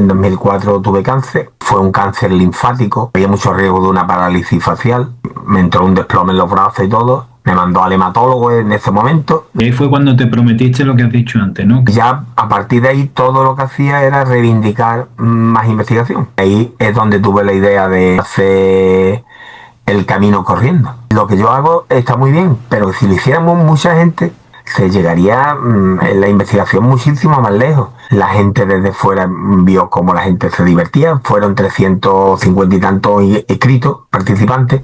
En 2004 tuve cáncer, fue un cáncer linfático, había mucho riesgo de una parálisis facial, me entró un desplome en los brazos y todo, me mandó al hematólogo en ese momento. Y ahí fue cuando te prometiste lo que has dicho antes, ¿no? Ya a partir de ahí todo lo que hacía era reivindicar más investigación. Ahí es donde tuve la idea de hacer el camino corriendo. Lo que yo hago está muy bien, pero si lo hiciéramos mucha gente, se llegaría en la investigación muchísimo más lejos. La gente desde fuera vio cómo la gente se divertía. Fueron 350 y tantos escritos, participantes.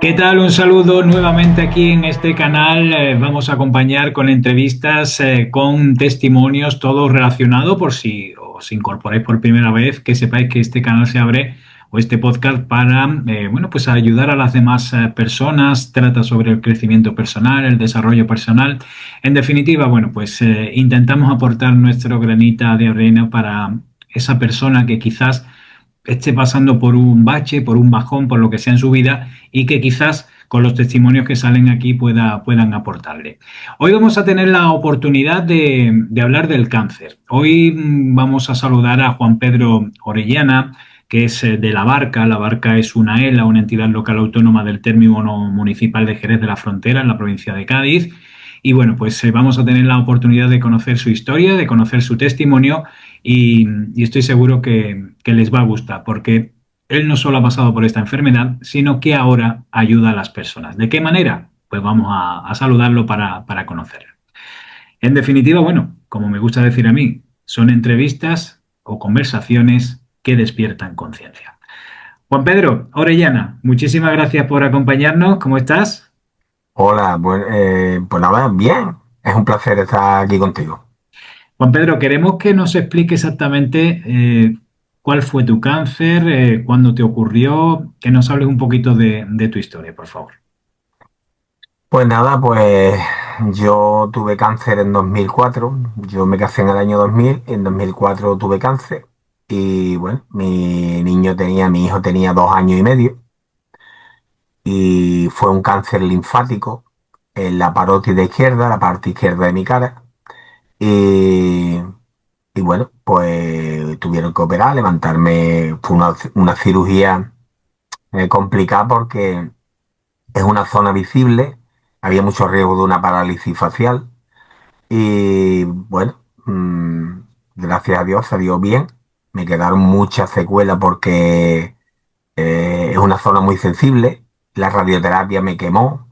¿Qué tal? Un saludo nuevamente aquí en este canal. Vamos a acompañar con entrevistas, con testimonios, todo relacionado por si os incorporáis por primera vez, que sepáis que este canal se abre o este podcast para, bueno, pues ayudar a las demás personas. Trata sobre el crecimiento personal, el desarrollo personal. En definitiva, bueno, pues intentamos aportar nuestro granita de arena para esa persona que quizás esté pasando por un bache, por un bajón, por lo que sea en su vida y que quizás con los testimonios que salen aquí puedan aportarle. Hoy vamos a tener la oportunidad de hablar del cáncer. Hoy vamos a saludar a Juan Pedro Orellana, que es de La Barca. La Barca es una ELA, una entidad local autónoma del término municipal de Jerez de la Frontera, en la provincia de Cádiz. Y bueno, pues vamos a tener la oportunidad de conocer su historia, de conocer su testimonio y estoy seguro que les va a gustar porque él no solo ha pasado por esta enfermedad, sino que ahora ayuda a las personas. ¿De qué manera? Pues vamos a saludarlo para conocerlo. En definitiva, bueno, como me gusta decir a mí, son entrevistas o conversaciones que despiertan conciencia. Juan Pedro Orellana, muchísimas gracias por acompañarnos. ¿Cómo estás? Hola, pues nada, bien. Es un placer estar aquí contigo. Juan Pedro, queremos que nos explique exactamente cuál fue tu cáncer, cuándo te ocurrió, que nos hables un poquito de tu historia, por favor. Pues nada, pues yo tuve cáncer en 2004. Yo me casé en el año 2000. En 2004 tuve cáncer y bueno, mi hijo tenía 2 años y medio y fue un cáncer linfático en la parótida izquierda, la parte izquierda de mi cara. Y, y bueno, pues tuvieron que operar, levantarme. Fue una cirugía complicada porque es una zona visible, había mucho riesgo de una parálisis facial. Y bueno, gracias a Dios salió bien. Me quedaron muchas secuelas porque es una zona muy sensible. La radioterapia me quemó,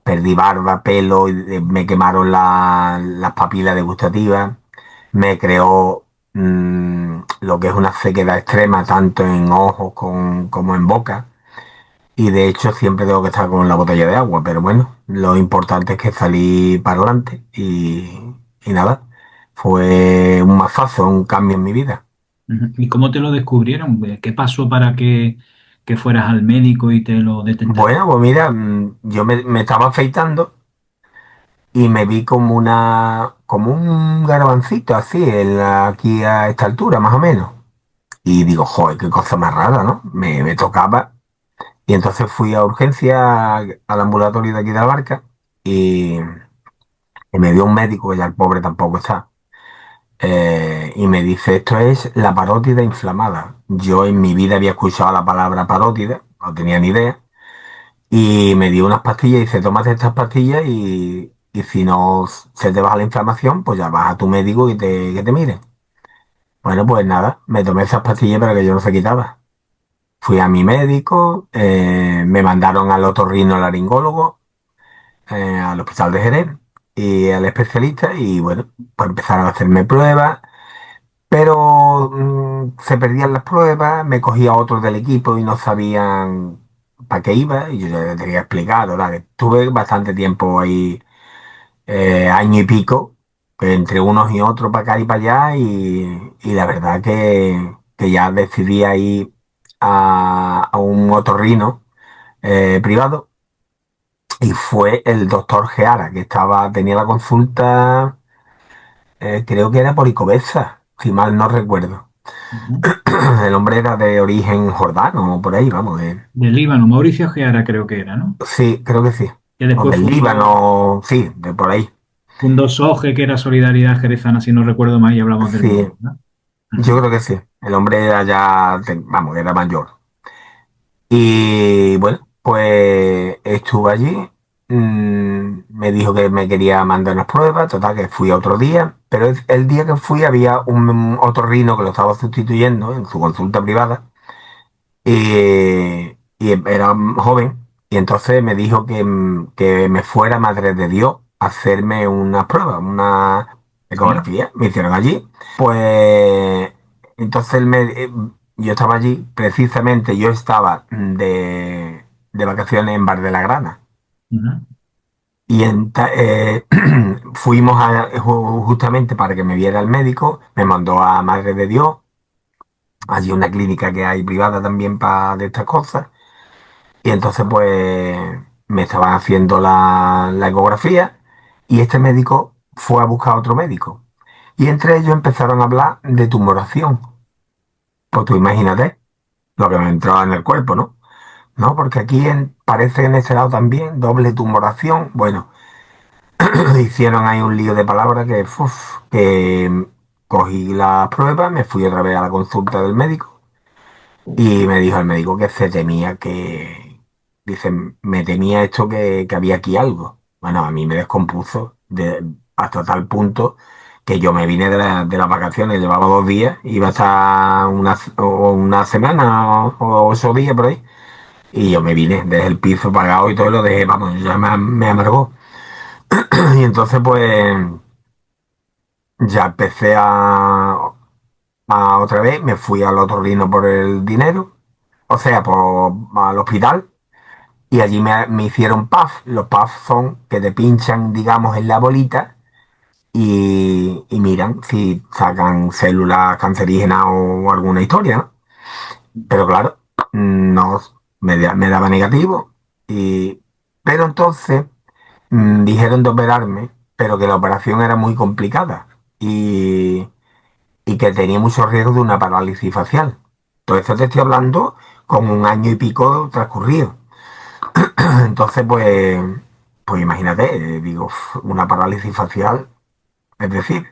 perdí barba, pelo, y me quemaron las papilas degustativas. Me creó lo que es una sequedad extrema, tanto en ojos como en boca. Y de hecho siempre tengo que estar con la botella de agua, pero bueno, lo importante es que salí para adelante y nada, fue un mazazo, un cambio en mi vida. Ujú. ¿Y cómo te lo descubrieron? ¿Qué pasó para que fueras al médico y te lo detectaran? Bueno, pues mira, yo me estaba afeitando y me vi como un garbancito así, aquí a esta altura más o menos. Y digo, joder, qué cosa más rara, ¿no? Me tocaba. Y entonces fui a urgencia al ambulatorio de aquí de la Barca y, y me vio un médico, que ya el pobre tampoco está. Y me dice, esto es la parótida inflamada. Yo en mi vida había escuchado la palabra parótida, no tenía ni idea. Y me dio unas pastillas y dice, tómate estas pastillas y si no se te baja la inflamación, pues ya vas a tu médico y que te mire. Bueno, pues nada, me tomé esas pastillas pero que yo no se quitaba. Fui a mi médico, me mandaron al otorrinolaringólogo, al hospital de Jerez y al especialista y bueno, pues empezaron a hacerme pruebas. Pero se perdían las pruebas, me cogía otros del equipo y no sabían para qué iba, y yo ya les tenía explicado, ¿verdad? Que estuve bastante tiempo ahí, año y pico, entre unos y otros para acá y para allá, y la verdad que ya decidí ir a un otorrino privado, y fue el doctor Geara, que tenía la consulta, creo que era por Icovesa, si mal no recuerdo. Ujú. El hombre era de origen jordano, o por ahí, vamos. Del Líbano, Mauricio Geara creo que era, ¿no? Sí, creo que sí. Que O después del fundó, Líbano, sí, de por ahí. Fundó SOGE, que era Solidaridad Jerezana, si no recuerdo mal, y hablamos del Sí, mismo, ¿no? yo Ujú, creo que sí. El hombre era ya, vamos, era mayor. Y bueno, pues estuve allí, me dijo que me quería mandar unas pruebas, total, que fui otro día, pero el día que fui había un otorrino que lo estaba sustituyendo en su consulta privada y era joven, y entonces me dijo que me fuera Madre de Dios a hacerme unas pruebas, una sí, ecografía, me hicieron allí. Pues entonces yo estaba allí, precisamente yo estaba de vacaciones en Bar de la Grana. ujú, Y fuimos justamente para que me viera el médico, me mandó a Madre de Dios, allí una clínica que hay privada también para de estas cosas. Y entonces pues me estaban haciendo la ecografía y este médico fue a buscar a otro médico. Y entre ellos empezaron a hablar de tumoración. Pues tú imagínate lo que me entraba en el cuerpo, ¿no? ¿No? Porque aquí parece en ese lado también, doble tumoración. Bueno, hicieron ahí un lío de palabras que cogí la prueba, me fui otra vez a la consulta del médico y me dijo el médico que se temía dice, me temía esto que había aquí algo. Bueno, a mí me descompuso hasta tal punto que yo me vine de las vacaciones, llevaba 2 días, iba a estar una semana o 8 días por ahí. Y yo me vine desde el piso pagado y todo lo dejé, vamos, ya me amargó. Y entonces pues ya empecé a otra vez, me fui al otro rino por el dinero, o sea, al hospital, y allí me hicieron PAF. Los PAF son que te pinchan, digamos, en la bolita y miran si sacan células cancerígenas o alguna historia, ¿no? Pero claro, no, me daba negativo, pero entonces dijeron de operarme, pero que la operación era muy complicada y que tenía mucho riesgo de una parálisis facial. Todo esto te estoy hablando con un año y pico transcurrido. Entonces, pues imagínate, digo, una parálisis facial, es decir,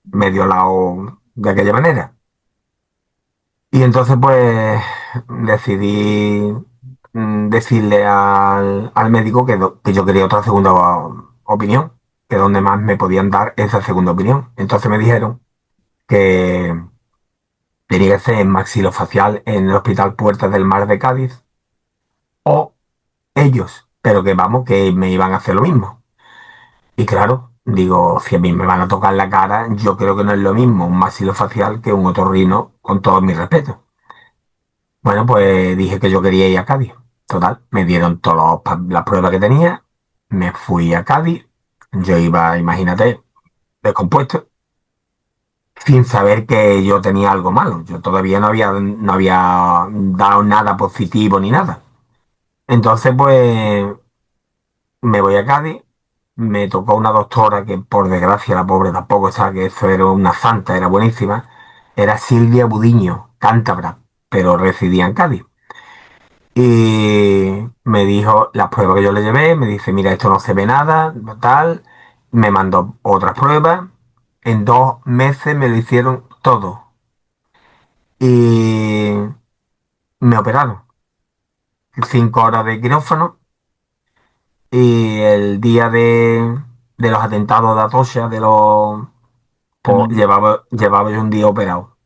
medio lado de aquella manera. Y entonces, pues, decidí decirle al médico que yo quería otra segunda opinión, que donde más me podían dar esa segunda opinión. Entonces me dijeron que tenía que ser en maxilofacial en el Hospital Puertas del Mar de Cádiz o ellos, pero que vamos, que me iban a hacer lo mismo. Y claro, digo, si a mí me van a tocar la cara, yo creo que no es lo mismo un maxilofacial que un otorrino, con todo mi respeto. Bueno, pues dije que yo quería ir a Cádiz. Total, me dieron todas las pruebas que tenía, me fui a Cádiz, yo iba, imagínate, descompuesto, sin saber que yo tenía algo malo. Yo todavía no había dado nada positivo ni nada. Entonces, pues me voy a Cádiz, me tocó una doctora que por desgracia la pobre tampoco sabe que eso era una santa, era buenísima. Era Silvia Budiño, cántabra, pero residía en Cádiz. Y me dijo las pruebas que yo le llevé, me dice, mira, esto no se ve nada, tal. Me mandó otras pruebas. En 2 meses me lo hicieron todo. Y me operaron. 5 horas de quirófano. Y el día de los atentados de Atocha, pues, tremendo. llevaba yo un día operado.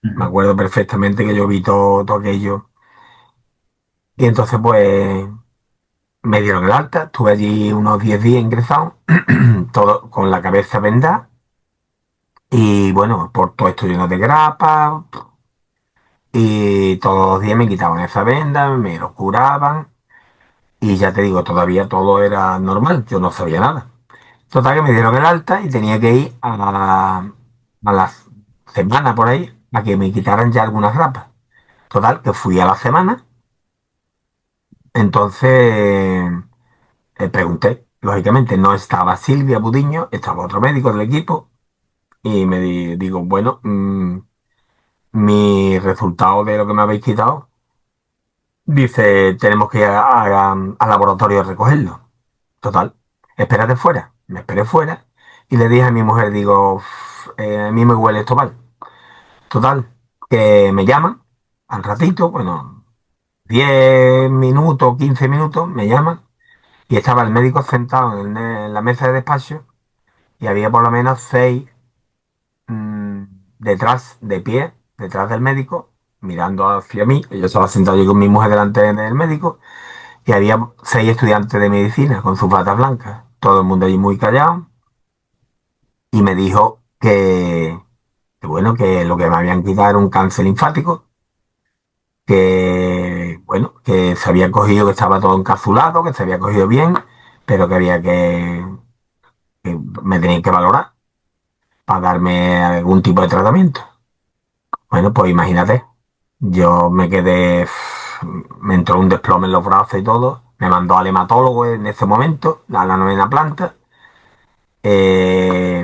Me Ujú. acuerdo perfectamente que yo vi todo aquello. Y entonces, pues, me dieron el alta. Estuve allí unos 10 días ingresado, todo con la cabeza vendada. Y bueno, por todo esto lleno de grapa. Y todos los días me quitaban esa venda, me lo curaban. Y ya te digo, todavía todo era normal. Yo no sabía nada. Total que me dieron el alta y tenía que ir a la semana por ahí a que me quitaran ya algunas rapas. Total, que fui a la semana. Entonces pregunté. Lógicamente no estaba Silvia Budiño, estaba otro médico del equipo. Y digo, bueno, mi resultado de lo que me habéis quitado. Dice, tenemos que ir al laboratorio a recogerlo. Total. espérate fuera. Me esperé fuera y le dije a mi mujer, digo, a mí me huele esto mal. Total, que me llaman al ratito, bueno, 10 minutos, 15 minutos, me llaman y estaba el médico sentado en la mesa de despacho y había por lo menos seis mm, detrás, de pie, detrás del médico, mirando hacia mí. Yo estaba sentado yo con mi mujer delante del médico y había seis estudiantes de medicina con sus batas blancas. Todo el mundo allí muy callado y me dijo que bueno, que lo que me habían quitado era un cáncer linfático, que bueno, que se había cogido, que estaba todo encapsulado, que se había cogido bien, pero que había que me tenían que valorar para darme algún tipo de tratamiento. Bueno, pues imagínate, yo me quedé, me entró un desplome en los brazos y todo, me mandó al hematólogo en ese momento, a la novena planta,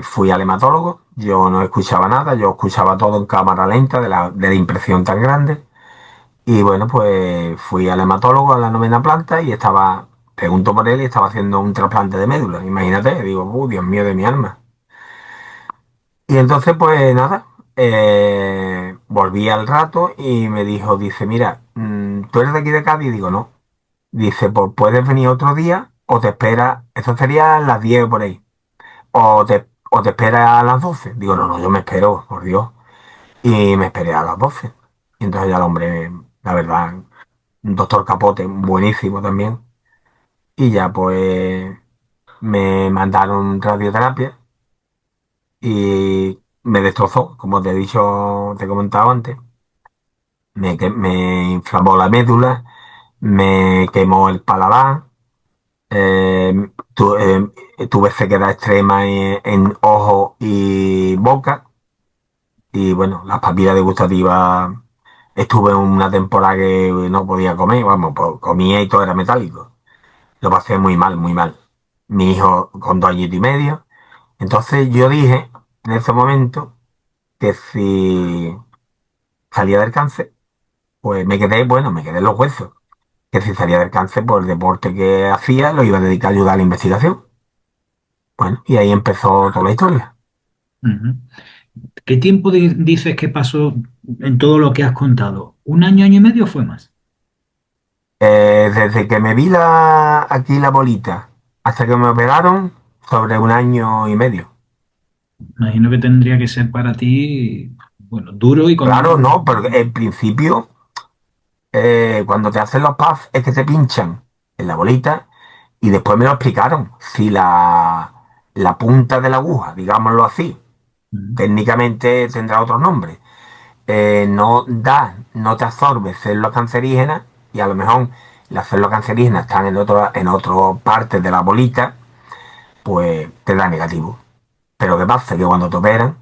fui al hematólogo, yo no escuchaba nada, yo escuchaba todo en cámara lenta de la impresión tan grande, y bueno, pues fui al hematólogo a la novena planta y estaba, pregunto por él y estaba haciendo un trasplante de médula, imagínate, digo, Dios mío de mi alma. Y entonces, pues nada, volví al rato y me dijo, dice, mira, ¿tú eres de aquí de Cádiz? Digo, no. Dice, pues puedes venir otro día o te espera, eso sería a las 10 por ahí, o te espera a las 12. Digo, no, no, yo me espero, por Dios. Y me esperé a las 12. Y entonces ya el hombre, la verdad, un doctor Capote, buenísimo también. Y ya pues me mandaron radioterapia y me destrozó, como te he dicho, te he comentado antes. Me inflamó la médula, me quemó el paladar, tuve sequedad extrema en ojos y boca. Y bueno, las papilas degustativas, estuve una temporada que no podía comer, vamos, pues comía y todo era metálico. Lo pasé muy mal, muy mal. Mi hijo con 2 años y medio. Entonces yo dije en ese momento que si salía del cáncer, pues me quedé, bueno, me quedé en los huesos. Que si salía del cáncer, por el deporte que hacía, lo iba a dedicar a ayudar a la investigación. Bueno, y ahí empezó toda la historia. Ujú. ¿Qué tiempo dices que pasó en todo lo que has contado? ¿Un año, año y medio o fue más? Desde que me vi aquí la bolita hasta que me operaron, sobre 1 año y medio. Imagino que tendría que ser para ti, bueno, duro y con... Claro, no, porque en principio, cuando te hacen los puffs, es que te pinchan en la bolita y después me lo explicaron. Si la punta de la aguja, digámoslo así, Ujú, técnicamente tendrá otro nombre, no te absorbe células cancerígenas y a lo mejor las células cancerígenas están en otra parte de la bolita, pues te da negativo. Pero ¿qué pasa? Que cuando te operan,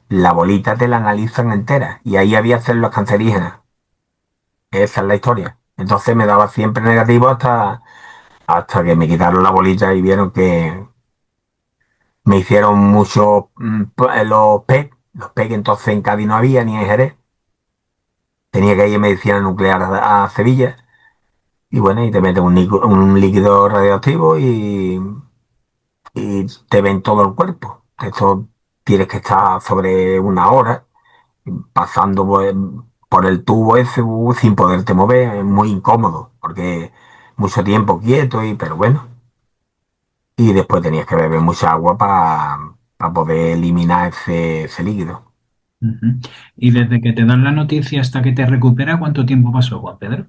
la bolita te la analizan entera y ahí había células cancerígenas. Esa es la historia. Entonces me daba siempre negativo hasta que me quitaron la bolita y vieron que me hicieron muchos los PEC, que entonces en Cádiz no había ni en Jerez. Tenía que ir en medicina nuclear a Sevilla. Y bueno, y te meten un líquido radioactivo y te ven todo el cuerpo. Esto tienes que estar sobre 1 hora pasando por el tubo ese sin poderte mover. Es muy incómodo porque mucho tiempo quieto, pero bueno. Y después tenías que beber mucha agua para poder eliminar ese líquido. ujú. Y desde que te dan la noticia hasta que te recupera, ¿cuánto tiempo pasó, Juan Pedro?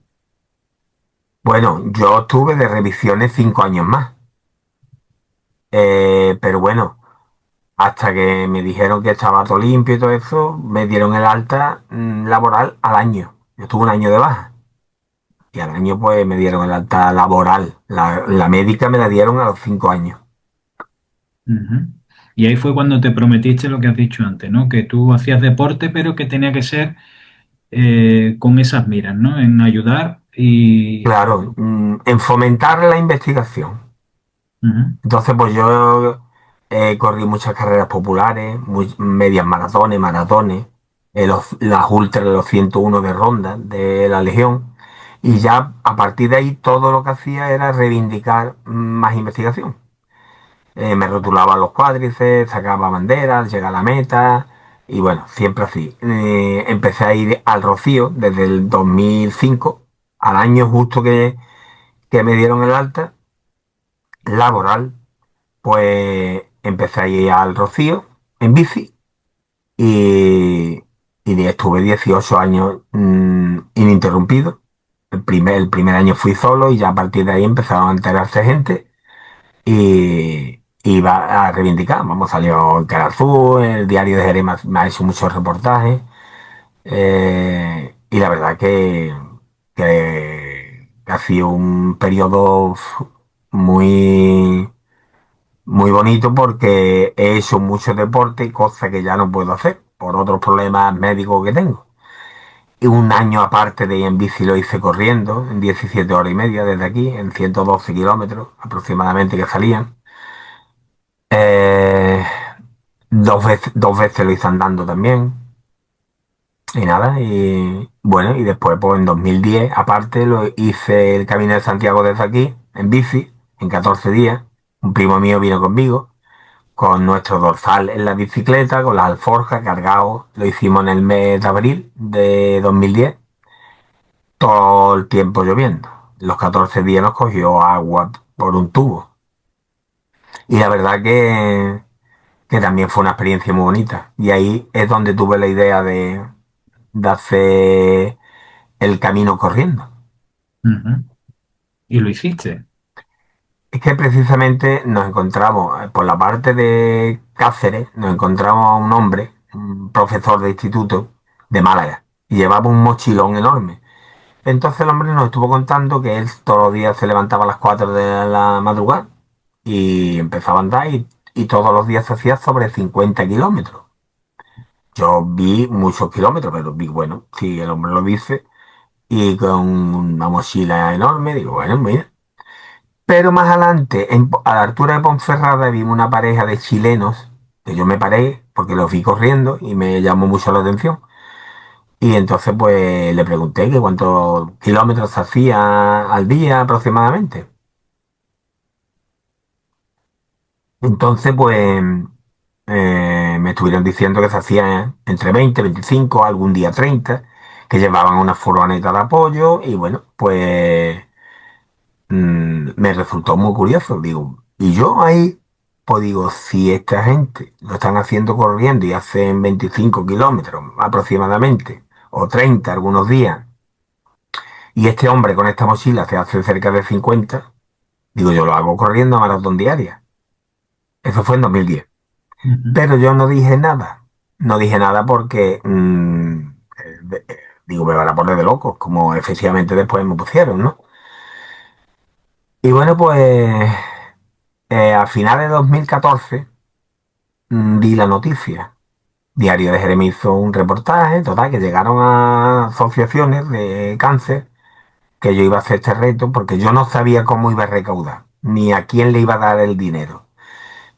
Bueno, yo estuve de revisiones 5 años más. Pero bueno, hasta que me dijeron que estaba todo limpio y todo eso, me dieron el alta laboral al año. Yo estuve 1 año de baja. Y al año pues me dieron el alta laboral. La médica me la dieron a los 5 años. Ujú. Y ahí fue cuando te prometiste lo que has dicho antes, ¿no? Que tú hacías deporte, pero que tenía que ser con esas miras, ¿no? En ayudar y... Claro, en fomentar la investigación. Ujú, Entonces pues yo corrí muchas carreras populares, medias maratones, maratones, las ultras, los 101 de ronda de la Legión. Y ya a partir de ahí todo lo que hacía era reivindicar más investigación. Me rotulaba los cuádriceps, sacaba banderas, llegaba a la meta y bueno, siempre así. Empecé a ir al Rocío desde el 2005, al año justo que me dieron el alta laboral, pues empecé a ir al Rocío en bici y, estuve 18 años ininterrumpido. El primer año fui solo y ya a partir de ahí empezaron a enterarse gente y iba a reivindicar. Vamos, salió el Canal Sur, el Diario de Jerez me ha hecho muchos reportajes y la verdad que ha sido un periodo muy, muy bonito porque he hecho mucho deporte, cosa que ya no puedo hacer por otros problemas médicos que tengo. Y un año aparte de ir en bici lo hice corriendo, en 17 horas y media desde aquí, en 112 kilómetros aproximadamente que salían. Eh, dos veces lo hice andando también. Y nada, y bueno, y después pues en 2010 aparte lo hice el Camino de Santiago desde aquí, en bici, en 14 días. Un primo mío vino conmigo, con nuestro dorsal en la bicicleta, con las alforjas cargados. Lo hicimos en el mes de abril de 2010, todo el tiempo lloviendo. Los 14 días nos cogió agua por un tubo. Y la verdad que también fue una experiencia muy bonita. Y ahí es donde tuve la idea de hacer el camino corriendo. Ujú. Y lo hiciste. Es que precisamente nos encontramos, por la parte de Cáceres, nos encontramos a un hombre, un profesor de instituto de Málaga, y llevaba un mochilón enorme. Entonces el hombre nos estuvo contando que él todos los días se levantaba a las 4 de la madrugada y empezaba a andar y todos los días se hacía sobre 50 kilómetros. Yo vi muchos kilómetros, pero vi, bueno, si el hombre lo dice, y con una mochila enorme, digo, bueno, mira. Pero más adelante, a la altura de Ponferrada, vimos una pareja de chilenos, que yo me paré porque los vi corriendo y me llamó mucho la atención. Y entonces pues le pregunté que cuántos kilómetros hacía al día aproximadamente. Entonces pues me estuvieron diciendo que se hacía entre 20, 25, algún día 30, que llevaban una furgoneta de apoyo y bueno, pues me resultó muy curioso. Digo, y yo ahí, pues digo, si esta gente lo están haciendo corriendo y hacen 25 kilómetros aproximadamente, o 30 algunos días, y este hombre con esta mochila se hace cerca de 50, digo, yo lo hago corriendo a maratón diaria. Eso fue en 2010. Ujú, Pero yo no dije nada. No dije nada porque, digo, me van a poner de locos, como efectivamente después me pusieron, ¿no? Y bueno, pues a finales de 2014 vi la noticia. Diario de Jeremías hizo un reportaje, total, que llegaron a asociaciones de cáncer que yo iba a hacer este reto porque yo no sabía cómo iba a recaudar, ni a quién le iba a dar el dinero,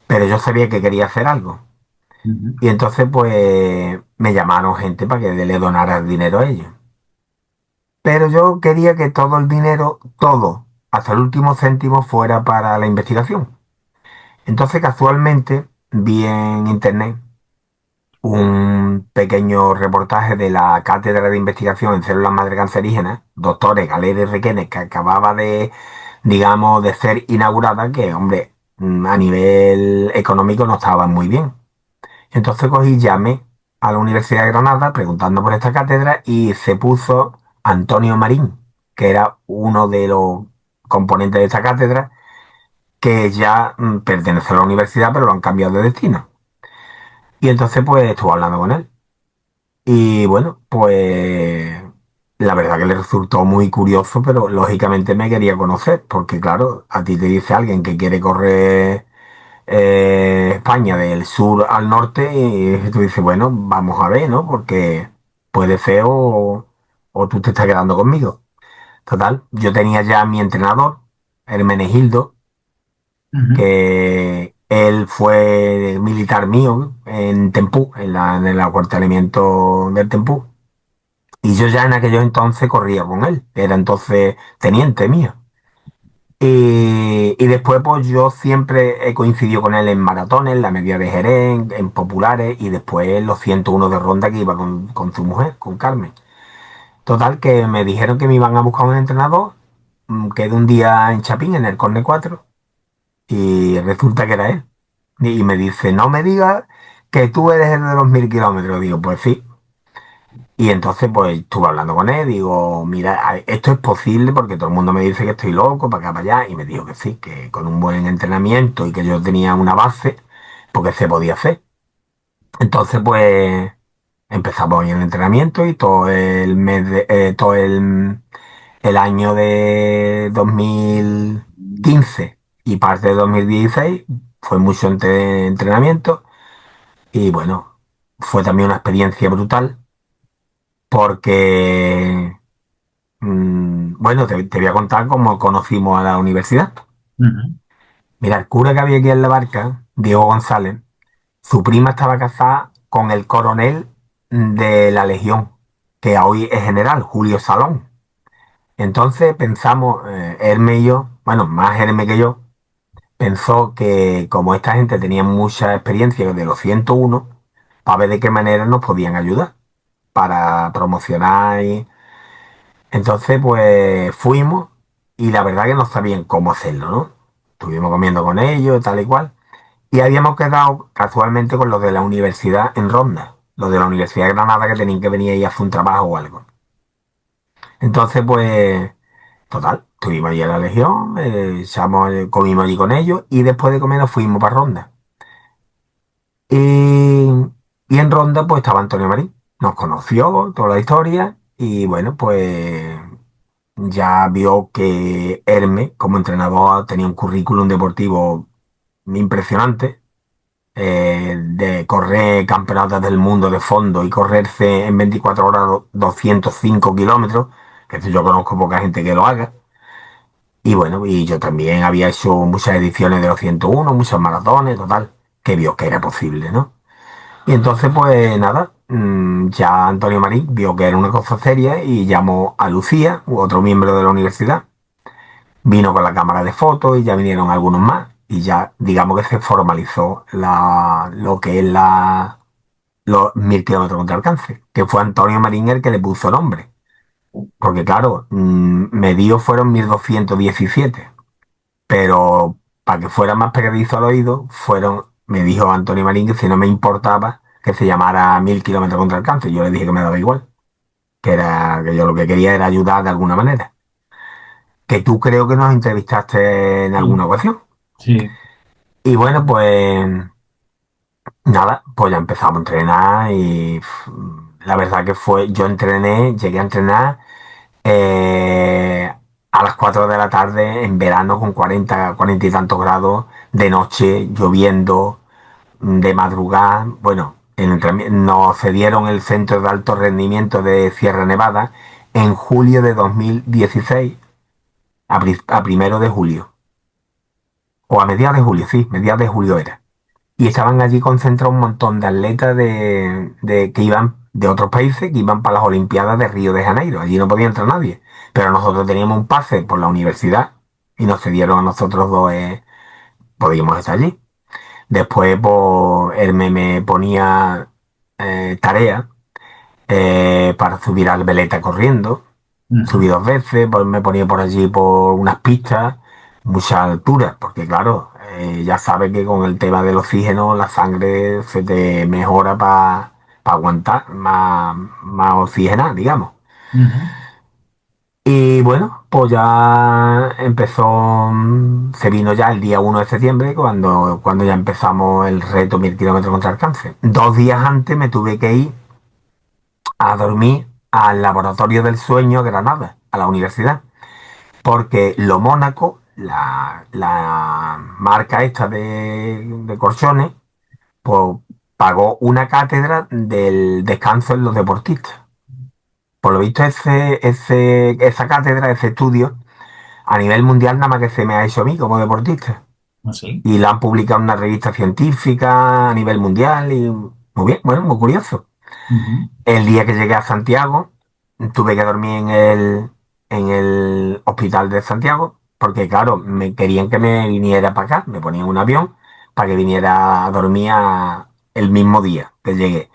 pero yo sabía que quería hacer algo. ujú, Y entonces pues me llamaron gente para que le donara el dinero a ellos. Pero yo quería que todo el dinero, todo, hasta el último céntimo, fuera para la investigación. Entonces casualmente vi en internet un pequeño reportaje de la Cátedra de Investigación en Células Madre Cancerígenas, doctores Galera y Requenes, que acababa de, digamos, de ser inaugurada, que, hombre, a nivel económico no estaba muy bien. Entonces cogí, llamé a la Universidad de Granada preguntando por esta cátedra y se puso Antonio Marín, que era uno de los componentes de esta cátedra, que ya pertenece a la universidad, pero lo han cambiado de destino. Y entonces pues estuve hablando con él. Y bueno, pues la verdad que le resultó muy curioso, pero lógicamente me quería conocer, porque claro, a ti te dice alguien que quiere correr España del sur al norte y tú dices, bueno, vamos a ver, ¿no? Porque puede ser o tú te estás quedando conmigo. Total, yo tenía ya a mi entrenador, Hermenegildo, ujú. que él fue militar mío en Tempú, en el acuartelamiento del Tempú. Y yo ya en aquellos entonces corría con él, era entonces teniente mío. Y después, pues yo siempre he coincidido con él en maratones, en la media de Jerez, en populares, y después en los 101 de Ronda que iba con su mujer, con Carmen. Total, que me dijeron que me iban a buscar un entrenador, quedé un día en Chapín, en el Corne 4, y resulta que era él. Y me dice, no me digas que tú eres el de los 1000 kilómetros. Digo, pues sí. Y entonces pues estuve hablando con él, digo, mira, esto es posible porque todo el mundo me dice que estoy loco, para acá, para allá, y me dijo que sí, que con un buen entrenamiento y que yo tenía una base, porque se podía hacer. Entonces pues empezamos hoy el entrenamiento y todo el mes todo el año de 2015 y parte de 2016 fue mucho entrenamiento y bueno, fue también una experiencia brutal porque bueno, te voy a contar cómo conocimos a la universidad. Ujú. Mira, el cura que había aquí en la barca, Diego González, su prima estaba casada con el coronel de la Legión, que hoy es general, Julio Salón. Entonces pensamos, Hermes y yo, bueno, más Hermes que yo, pensó que como esta gente tenía mucha experiencia de los 101, para ver de qué manera nos podían ayudar para promocionar y entonces, pues fuimos y la verdad que no sabían cómo hacerlo, ¿no? Estuvimos comiendo con ellos, tal y cual. Y habíamos quedado casualmente con los de la universidad en Ronda, los de la Universidad de Granada que tenían que venir ahí a hacer un trabajo o algo. Entonces, pues, total, estuvimos allí en la Legión, comimos allí con ellos y después de comer nos fuimos para Ronda. Y, y en Ronda, pues estaba Antonio Marín. Nos conoció toda la historia y bueno, pues ya vio que Hermes, como entrenador, tenía un currículum deportivo impresionante, de correr campeonatos del mundo de fondo y correrse en 24 horas 205 kilómetros, que yo conozco poca gente que lo haga. Y bueno, y yo también había hecho muchas ediciones de los 101, muchos maratones, total, que vio que era posible, ¿no? Y entonces, pues nada, ya Antonio Marín vio que era una cosa seria y llamó a Lucía, otro miembro de la universidad. Vino con la cámara de fotos y ya vinieron algunos más. Y ya, digamos que se formalizó lo que es los 1000 kilómetros contra el cáncer, que fue Antonio Marín el que le puso nombre. Porque claro, medidos fueron 1217, pero para que fuera más pegadizo al oído, me dijo Antonio Marín que si no me importaba que se llamara 1000 kilómetros contra el cáncer. Yo le dije que me daba igual, que yo lo que quería era ayudar de alguna manera. Que tú creo que nos entrevistaste en Sí, alguna ocasión. sí. Y bueno, pues nada, pues ya empezamos a entrenar y la verdad que yo llegué a entrenar eh, a las 4 de la tarde en verano con 40 y tantos grados, de noche, lloviendo, de madrugada. Bueno, nos cedieron el centro de alto rendimiento de Sierra Nevada en julio de 2016, a primero de julio, o a mediados de julio, sí, mediados de julio era. Y estaban allí concentrados un montón de atletas que iban de otros países que iban para las Olimpiadas de Río de Janeiro. Allí no podía entrar nadie. Pero nosotros teníamos un pase por la universidad y nos cedieron a nosotros dos, podíamos estar allí. Después, pues, él me ponía tarea para subir al veleta corriendo. Subí Ujú. 2 veces, pues me ponía por allí por unas pistas, mucha altura, porque claro, ya sabes que con el tema del oxígeno la sangre se te mejora para aguantar más oxigenada, digamos. Ujú. Y bueno, pues ya empezó, se vino ya el día 1 de septiembre, cuando ya empezamos el reto 1000 kilómetros contra el cáncer. 2 días antes me tuve que ir a dormir al laboratorio del sueño a Granada, a la universidad, porque Lo Mónaco, la marca esta de colchones, pues pagó una cátedra del descanso en los deportistas. Por lo visto, esa cátedra, ese estudio, a nivel mundial nada más que se me ha hecho a mí como deportista. Así. Y la han publicado en una revista científica a nivel mundial y muy bien, bueno, muy curioso. Ujú. El día que llegué a Santiago, tuve que dormir en el hospital de Santiago. porque claro, me querían que me viniera para acá, me ponían un avión para que viniera a dormir el mismo día que llegué.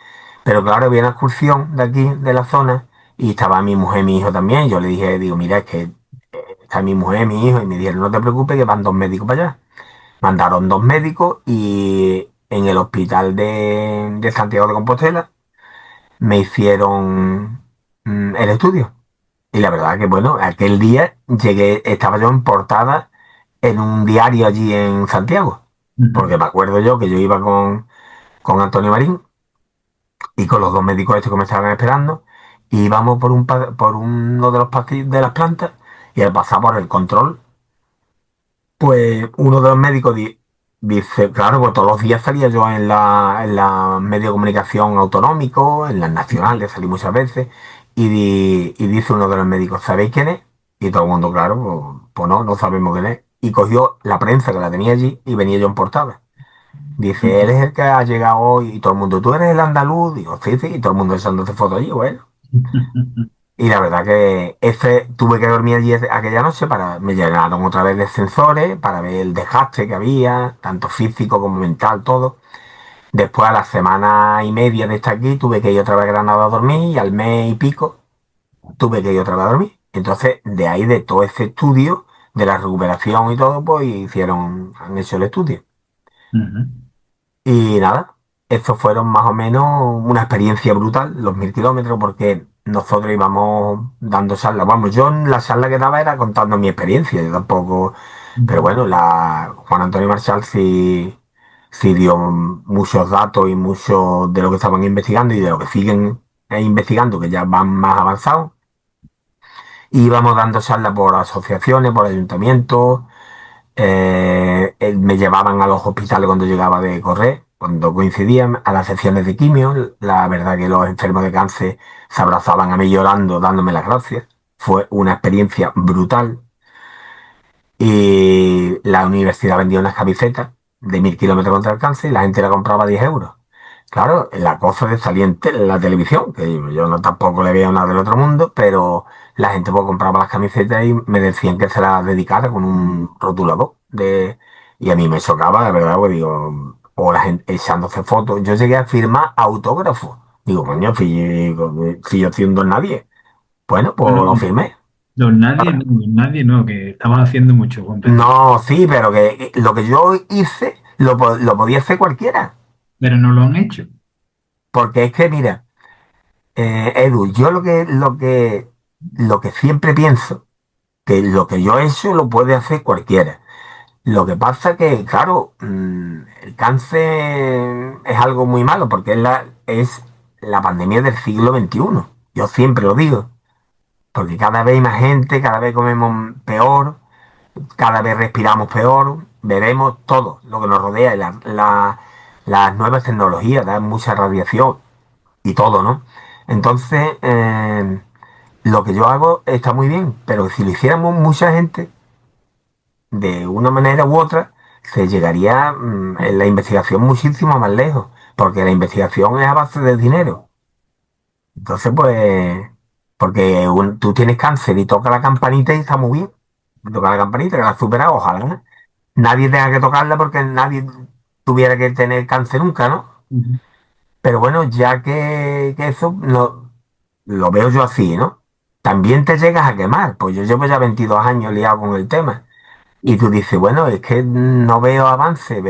Pero claro, había una excursión de aquí, de la zona, y estaba mi mujer y mi hijo también. Yo le dije, digo, mira, es que está mi mujer, mi hijo, y me dijeron, no te preocupes, que van dos médicos para allá. Mandaron dos médicos y en el hospital de Santiago de Compostela me hicieron el estudio. Y la verdad que, bueno, aquel día llegué, estaba yo en portada en un diario allí en Santiago. Ujú. Porque me acuerdo yo que yo iba con Antonio Marín y con los dos médicos estos que me estaban esperando. Y íbamos por uno de los pasillos de las plantas y al pasar por el control, pues uno de los médicos dice, claro, pues todos los días salía yo en la medio de comunicación autonómico, en las nacionales, salí muchas veces, y dice uno de los médicos, ¿sabéis quién es? Y todo el mundo, claro, pues no, no sabemos quién es. Y cogió la prensa que la tenía allí y venía yo en portada. Dice, él es el que ha llegado hoy, y todo el mundo, ¿tú eres el andaluz? Digo, sí, sí, y todo el mundo echándose fotos allí, bueno. Y la verdad que tuve que dormir allí aquella noche me llenaron otra vez de sensores para ver el desgaste que había, tanto físico como mental, todo. Después a la semana y media de estar aquí tuve que ir otra vez a Granada a dormir y al mes y pico tuve que ir otra vez a dormir. Entonces, de ahí, de todo ese estudio, de la recuperación y todo, pues han hecho el estudio. Ujú. Y nada, estos fueron más o menos una experiencia brutal, los 1000 kilómetros, porque nosotros íbamos dando charlas. Vamos, yo en la charla que daba era contando mi experiencia, yo tampoco. Pero Ujú. bueno, Juan Antonio Marchal sí dio muchos datos y mucho de lo que estaban investigando y de lo que siguen investigando, que ya van más avanzados. Y íbamos dando charlas por asociaciones, por ayuntamientos, me llevaban a los hospitales cuando llegaba de correr, cuando coincidían, a las secciones de quimio. La verdad que los enfermos de cáncer se abrazaban a mí llorando, dándome las gracias. Fue una experiencia brutal. Y la universidad vendía unas camisetas de 1000 kilómetros contra el cáncer y la gente la compraba a 10 euros. Claro, la cosa de salir en la televisión, que yo no tampoco le veía nada del otro mundo, pero la gente pues compraba las camisetas y me decían que se las dedicara con un rotulador. Y a mí me chocaba, la verdad, pues digo, o la gente echándose fotos. Yo llegué a firmar autógrafos. Digo, coño, si yo siendo nadie. Bueno, pues Bueno, lo firmé. don nadie no, que estabas haciendo mucho, Juan Pedro. No, sí, pero que lo que yo hice lo podía hacer cualquiera. Pero no lo han hecho. Porque es que, mira, Edu, yo lo que siempre pienso, que lo que yo he hecho lo puede hacer cualquiera. Lo que pasa que, claro, el cáncer es algo muy malo porque es la pandemia del siglo XXI. Yo siempre lo digo. Porque cada vez hay más gente, cada vez comemos peor, cada vez respiramos peor, bebemos todo lo que nos rodea y las nuevas tecnologías dan mucha radiación y todo, ¿no? Entonces, lo que yo hago está muy bien, pero si lo hiciéramos mucha gente, de una manera u otra, se llegaría en la investigación muchísimo más lejos, porque la investigación es a base de dinero. Entonces, pues, porque tú tienes cáncer y toca la campanita y está muy bien. Toca la campanita, que la has superado, ojalá nadie tenga que tocarla porque nadie tuviera que tener cáncer nunca, ¿no? Ujú. Pero bueno, ya que eso no, lo veo yo así, ¿no? También te llegas a quemar, pues yo llevo ya 22 años liado con el tema. Y tú dices, bueno, es que no veo avance,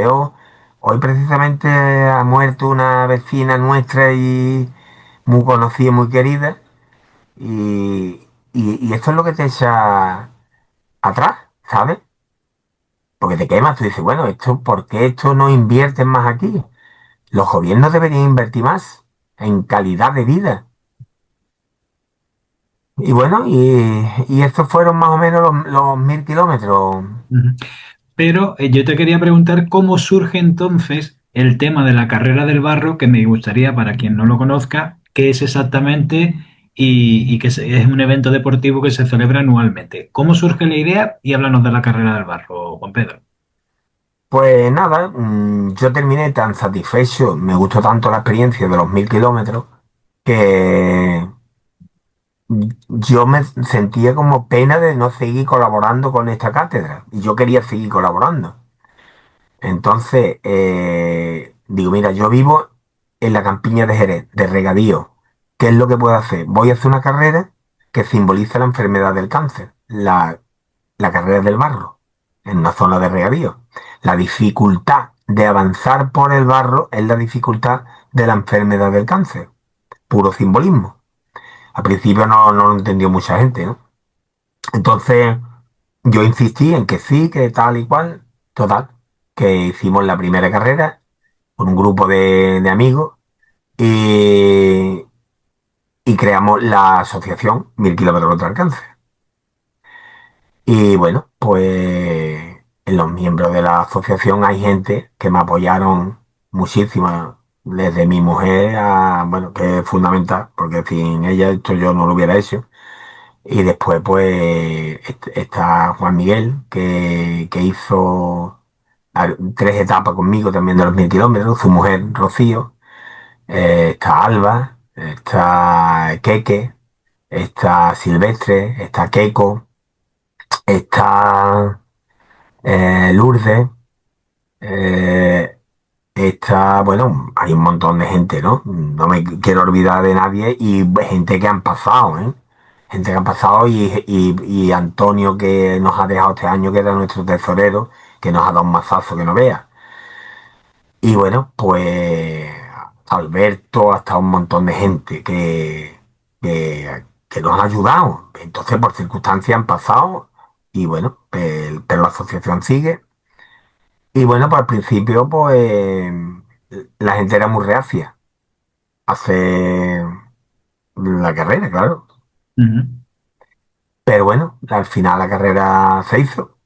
hoy precisamente ha muerto una vecina nuestra y muy conocida, muy querida, y esto es lo que te echa atrás, ¿sabes? Porque te quemas, tú dices, bueno, ¿por qué esto no invierten más aquí? Los gobiernos deberían invertir más en calidad de vida. Y bueno, y estos fueron más o menos los 1000 kilómetros. Ujú. Pero yo te quería preguntar cómo surge entonces el tema de la carrera del barro, que me gustaría, para quien no lo conozca, qué es exactamente y que es un evento deportivo que se celebra anualmente. ¿Cómo surge la idea? Y háblanos de la carrera del barro, Juan Pedro. Pues nada, yo terminé tan satisfecho, me gustó tanto la experiencia de los 1000 kilómetros, que yo me sentía como pena de no seguir colaborando con esta cátedra y yo quería seguir colaborando. Entonces, digo, mira, yo vivo en la campiña de Jerez, de regadío. ¿Qué es lo que puedo hacer? Voy a hacer una carrera que simboliza la enfermedad del cáncer, la carrera del barro, en una zona de regadío. La dificultad de avanzar por el barro es la dificultad de la enfermedad del cáncer, puro simbolismo. Al principio no lo entendió mucha gente, ¿no? Entonces, yo insistí en que sí, que tal y cual, total, que hicimos la primera carrera con un grupo de amigos y, y creamos la asociación 1000 kilómetros contra el cáncer. Y bueno, pues en los miembros de la asociación hay gente que me apoyaron muchísimo, desde mi mujer a, bueno, que es fundamental, porque sin ella esto yo no lo hubiera hecho. Y después, pues, está Juan Miguel, que hizo 3 etapas conmigo también de los 1000 kilómetros, su mujer Rocío, está Alba, está Keke, está Silvestre, está Keiko, está Lourdes, eh, está, bueno, hay un montón de gente, ¿no? No me quiero olvidar de nadie y gente que han pasado, ¿eh? Gente que han pasado y Antonio que nos ha dejado este año, que era nuestro tesorero, que nos ha dado un mazazo que no vea. Y bueno, pues Alberto, hasta un montón de gente que nos ha ayudado. Entonces, por circunstancias han pasado y bueno, pero la asociación sigue. Y bueno, pues al principio, pues la gente era muy reacia a hacer la carrera, claro. Ujú, Pero bueno, al final la carrera se hizo.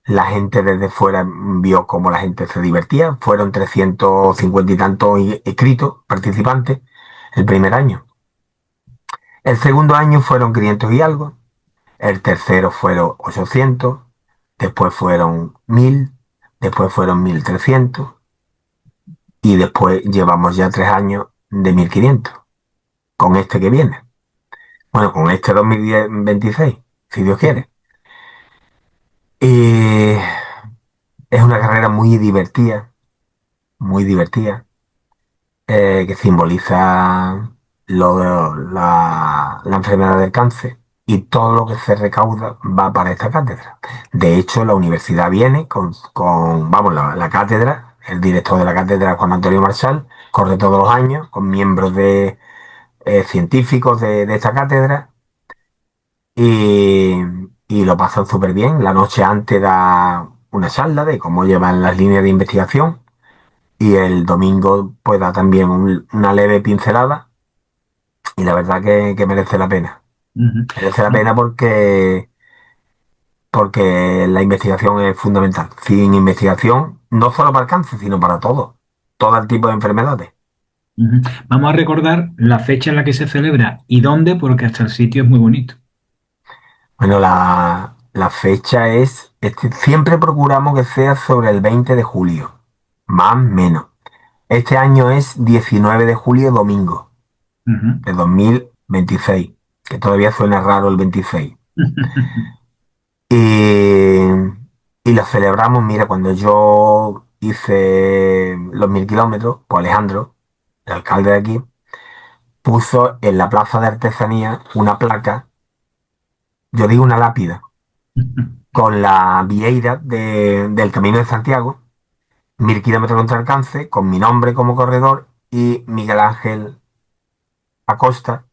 La gente desde fuera vio cómo la gente se divertía. Fueron 350 y tantos inscritos, participantes, el primer año. El segundo año fueron 500 y algo. El tercero fueron 800. Después fueron 1000. Después fueron 1300. Y después llevamos ya 3 años de 1500 con este que viene. Bueno, con este 2026, si Dios quiere. Y es una carrera muy divertida, que simboliza la enfermedad del cáncer y todo lo que se recauda va para esta cátedra. De hecho, la universidad viene vamos, la cátedra, el director de la cátedra, Juan Antonio Marchal, corre todos los años con miembros científicos de esta cátedra y, y lo pasan súper bien. La noche antes da una charla de cómo llevan las líneas de investigación y el domingo pues da también una leve pincelada y la verdad que merece la pena. ujú. Merece la pena porque la investigación es fundamental. Sin investigación, no solo para el cáncer, sino para todo el tipo de enfermedades. Ujú. Vamos a recordar la fecha en la que se celebra y dónde, porque hasta el sitio es muy bonito. Bueno, la fecha siempre procuramos que sea sobre el 20 de julio, más o menos. Este año es 19 de julio, domingo, Ujú. de 2026, que todavía suena raro el 26. Y, y lo celebramos, mira, cuando yo hice los 1000 kilómetros, pues Alejandro, el alcalde de aquí, puso en la plaza de artesanía una placa, yo digo una lápida, con la vieira del Camino de Santiago, 1000 kilómetros contra el cáncer, con mi nombre como corredor y Miguel Ángel Acosta,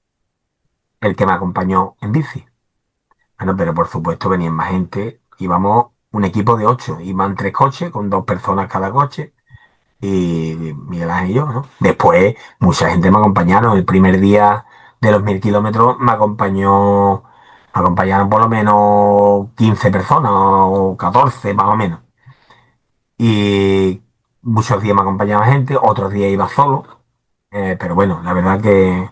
el que me acompañó en bici. Bueno, pero por supuesto venían más gente, íbamos un equipo de 8, iban 3 coches con 2 personas cada coche y Miguel Ángel y yo, ¿no? Después mucha gente me acompañaron. El primer día de los 1000 kilómetros me acompañaron por lo menos 15 personas o 14 más o menos. Y muchos días me acompañaba gente, otros días iba solo. Pero bueno, la verdad que,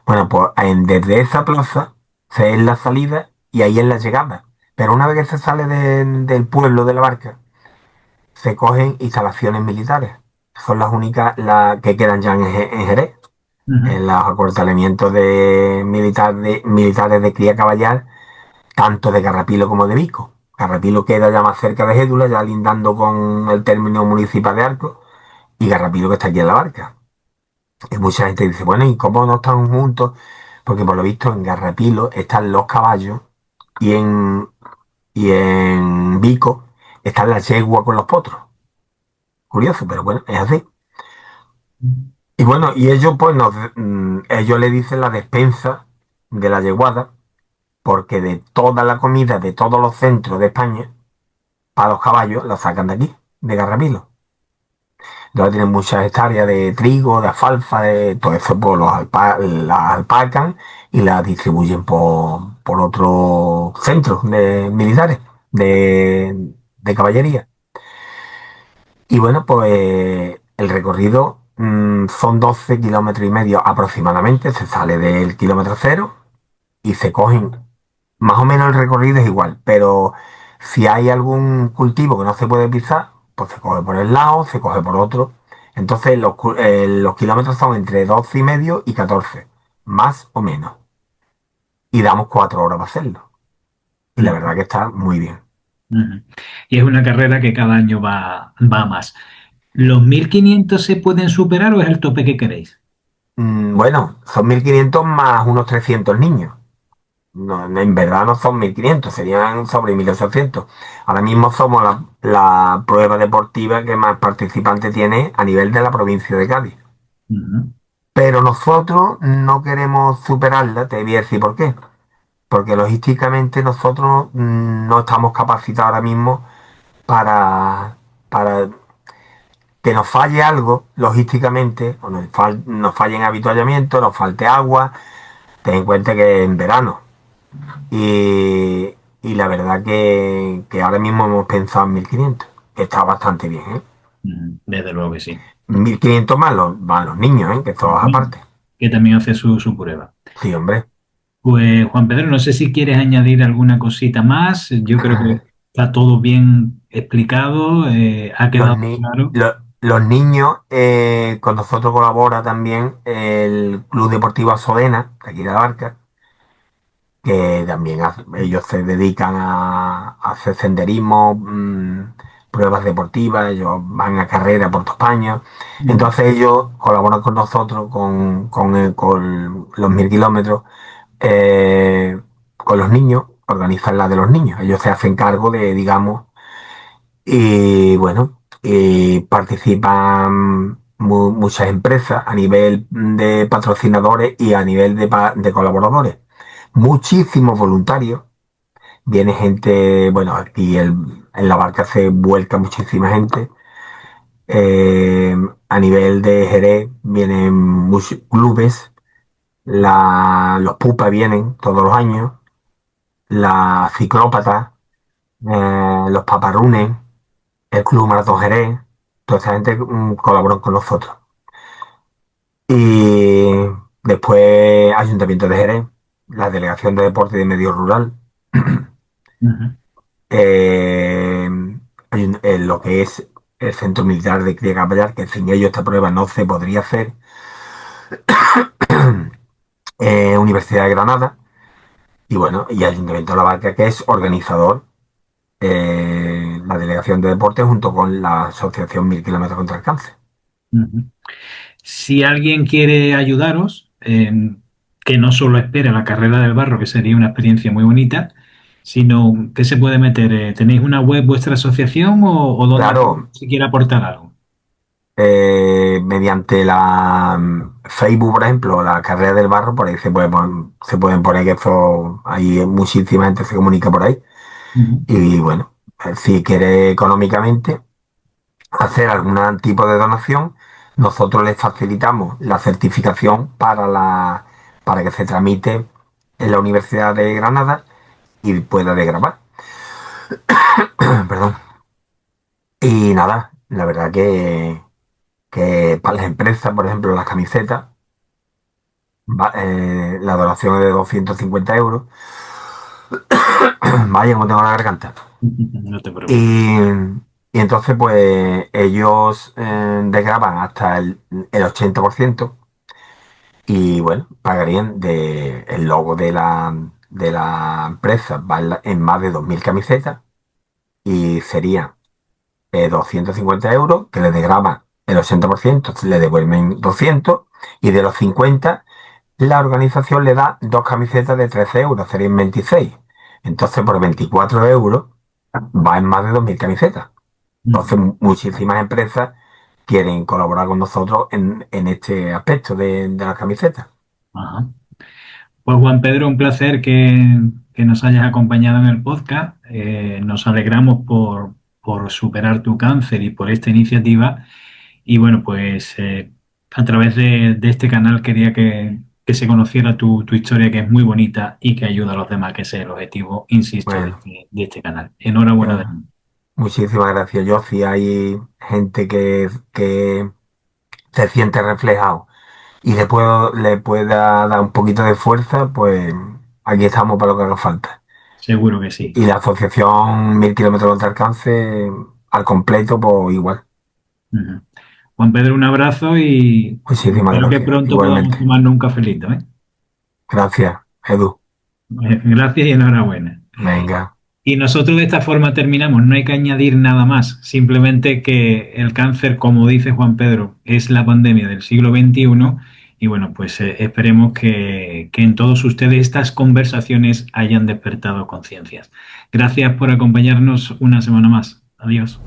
bueno, pues desde esa plaza se es la salida y ahí es la llegada. Pero una vez que se sale del pueblo de la barca, se cogen instalaciones militares. Son las únicas que quedan ya en Jerez. Ujú. en los acuartelamientos militares de cría caballar, tanto de Garrapilo como de Vico. Garrapilo queda ya más cerca de Gédula, ya lindando con el término municipal de Arco, y Garrapilo que está aquí en la Barca. Y mucha gente dice, bueno, ¿y cómo no están juntos? Porque por lo visto en Garrapilo están los caballos y en Vico están las yeguas con los potros. Curioso, pero bueno, es así. Y bueno, y ellos pues ellos le dicen la despensa de la yeguada, porque de toda la comida de todos los centros de España, para los caballos, la sacan de aquí, de Garrapilo. Entonces tienen muchas hectáreas de trigo, de alfalfa, de todo eso, pues las alpacan y las distribuyen por otros centros militares de caballería. Y bueno, pues el recorrido son 12 kilómetros y medio aproximadamente, se sale del kilómetro cero y se cogen, más o menos el recorrido es igual, pero si hay algún cultivo que no se puede pisar, pues se coge por el lado, se coge por otro. Entonces los kilómetros son entre 12 y medio y 14, más o menos. Y damos 4 horas para hacerlo. Y la verdad que está muy bien. Ujú. Y es una carrera que cada año va más. ¿Los 1500 se pueden superar o es el tope que queréis? Bueno, son 1.500 más unos 300 niños. No, en verdad no son 1.500, serían sobre 1.800. Ahora mismo somos la prueba deportiva que más participantes tiene a nivel de la provincia de Cádiz. Ujú, Pero nosotros no queremos superarla, te voy a decir por qué. Porque logísticamente nosotros no estamos capacitados ahora mismo para que nos falle algo logísticamente, o nos falle en habituallamiento, nos falte agua. Ten en cuenta que en verano. Y la verdad que ahora mismo hemos pensado en 1.500, que está bastante bien, ¿eh? ujú. Desde luego que sí. 1.500 más van los niños, ¿eh? Que todas Ujú. aparte. Que también hace su prueba. Sí, hombre. Pues Juan Pedro, no sé si quieres añadir alguna cosita más. Yo creo que está todo bien explicado, ha Los, quedado ni- claro. los niños, con nosotros colabora también el Club Deportivo Azodena, de aquí de la Barca, que también ellos se dedican a hacer senderismo, pruebas deportivas, ellos van a carrera por toda España. Ujú, Entonces ellos colaboran con nosotros con los 1.000 kilómetros, con los niños, organizan la de los niños. Ellos se hacen cargo de, digamos, y bueno, y participan muchas empresas a nivel de patrocinadores y a nivel de colaboradores. Muchísimos voluntarios. Viene gente, bueno, en la barca se vuelca muchísima gente. Eh, a nivel de Jerez vienen muchos clubes. Los pupas vienen todos los años. La ciclópata, los paparrunes, el Club Maratón Jerez, toda esa gente colaboran con nosotros. Y después Ayuntamiento de Jerez, la Delegación de Deporte y de Medio Rural, ujú, eh, lo que es el Centro Militar de Cría Caballar, que sin ello esta prueba no se podría hacer, Universidad de Granada, y bueno, y Ayuntamiento de La Barca, que es organizador, la Delegación de Deporte junto con la Asociación 1.000 kilómetros contra el cáncer. ujú. Si alguien quiere ayudaros, que no solo espere la carrera del barro, que sería una experiencia muy bonita, sino que se puede meter. ¿Tenéis una web vuestra asociación o donde Claro, si quiere aportar algo? mediante la Facebook, por ejemplo, la carrera del barro, por ahí se pueden poner que eso, ahí muchísima gente se comunica por ahí. Ujú, Y bueno, si quiere económicamente hacer algún tipo de donación, nosotros les facilitamos la certificación para que se tramite en la Universidad de Granada y pueda de grabar. Perdón. Y nada, la verdad que para las empresas, por ejemplo, las camisetas, la donación es de 250 euros. Vaya, como tengo la garganta. no te preocupes. Y entonces, pues ellos desgraban hasta el 80%. Y bueno, pagarían el logo de la empresa va en más de 2.000 camisetas y serían 250 euros, que le degrama el 80%, le devuelven 200 y de los 50 la organización le da dos camisetas de 13 euros, serían 26. Entonces por 24 euros va en más de 2.000 camisetas. Ujú. Entonces muchísimas empresas quieren colaborar con nosotros en este aspecto de las camisetas. Ajá. Pues Juan Pedro, un placer que nos hayas acompañado en el podcast. Nos alegramos por superar tu cáncer y por esta iniciativa. Y bueno, pues a través de este canal quería que se conociera tu historia, que es muy bonita y que ayuda a los demás, que ese es el objetivo, insisto, Bueno, de este canal. Enhorabuena de yo, nuevo. muchísimas gracias. Yo, si hay gente que se siente reflejado y le pueda dar un poquito de fuerza, pues aquí estamos para lo que haga falta. Seguro que sí. Y la asociación 1.000 kilómetros contra el cáncer al completo, pues igual. Ujú. Juan Pedro, un abrazo y Muchísimas espero que gracias. pronto podamos Igualmente. tomarnos un cafelito, ¿eh? Gracias, Edu. Gracias y enhorabuena. Venga. Y nosotros de esta forma terminamos, no hay que añadir nada más, simplemente que el cáncer, como dice Juan Pedro, es la pandemia del siglo XXI y bueno, pues esperemos que en todos ustedes estas conversaciones hayan despertado conciencias. Gracias por acompañarnos una semana más. Adiós.